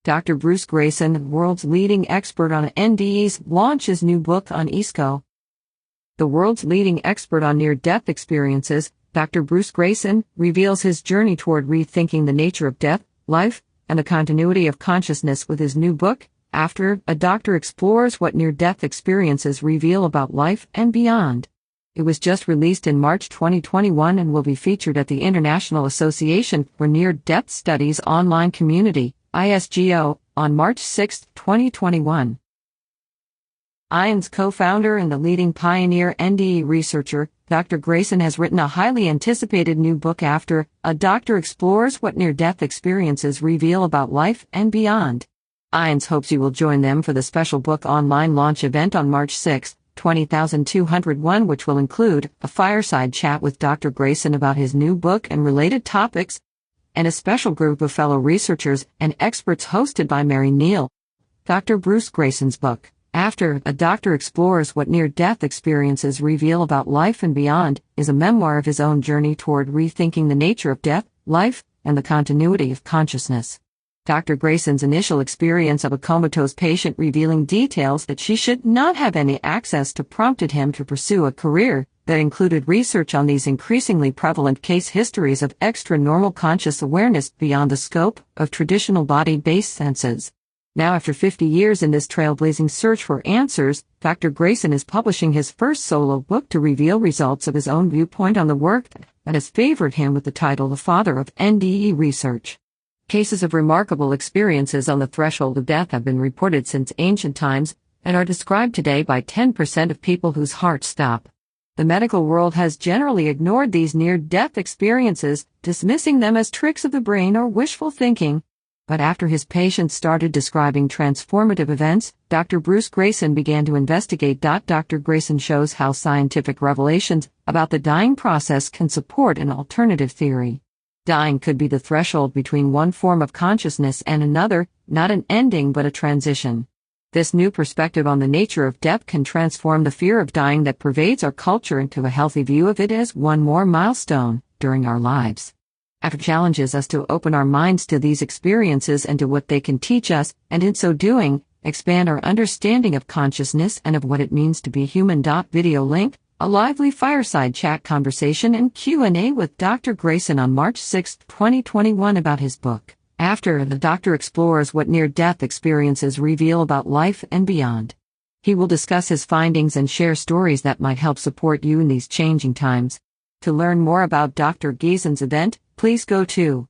Dr. Bruce Greyson, the world's leading expert on NDEs, launches new book on ISGO. The world's leading expert on near-death experiences, Dr. Bruce Greyson, reveals his journey toward rethinking the nature of death, life, and the continuity of consciousness with his new book, After a Doctor Explores What Near-Death Experiences Reveal About Life and Beyond. It was just released in March 2021 and will be featured at the International Association for Near-Death Studies online community, ISGO, on March 6, 2021. ISGO co-founder and the leading pioneer NDE researcher, Dr. Greyson has written a highly anticipated new book After a Doctor Explores What Near-Death Experiences Reveal About Life and Beyond. ISGO hopes you will join them for the special book online launch event on March 6, 20,201, which will include a fireside chat with Dr. Greyson about his new book and related topics, and a special group of fellow researchers and experts hosted by Mary Neal. Dr. Bruce Greyson's book, After a Doctor Explores What Near-Death Experiences Reveal About Life and Beyond, is a memoir of his own journey toward rethinking the nature of death, life, and the continuity of consciousness. Dr. Greyson's initial experience of a comatose patient revealing details that she should not have any access to prompted him to pursue a career that included research on these increasingly prevalent case histories of extra-normal conscious awareness beyond the scope of traditional body-based senses. Now, after 50 years in this trailblazing search for answers, Dr. Greyson is publishing his first solo book to reveal results of his own viewpoint on the work that has favored him with the title The Father of NDE Research. Cases of remarkable experiences on the threshold of death have been reported since ancient times and are described today by 10% of people whose hearts stop. The medical world has generally ignored these near-death experiences, dismissing them as tricks of the brain or wishful thinking. But after his patients started describing transformative events, Dr. Bruce Greyson began to investigate. Dr. Greyson shows how scientific revelations about the dying process can support an alternative theory. Dying could be the threshold between one form of consciousness and another, not an ending but a transition. This new perspective on the nature of death can transform the fear of dying that pervades our culture into a healthy view of it as one more milestone during our lives. After challenges us to open our minds to these experiences and to what they can teach us, and in so doing, expand our understanding of consciousness and of what it means to be human. Video link, a lively fireside chat conversation and Q&A with Dr. Greyson on March 6, 2021 about his book, After the Doctor Explores What Near-Death Experiences Reveal About Life and Beyond. He will discuss his findings and share stories that might help support you in these changing times. To learn more about Dr. Greyson's event, please go to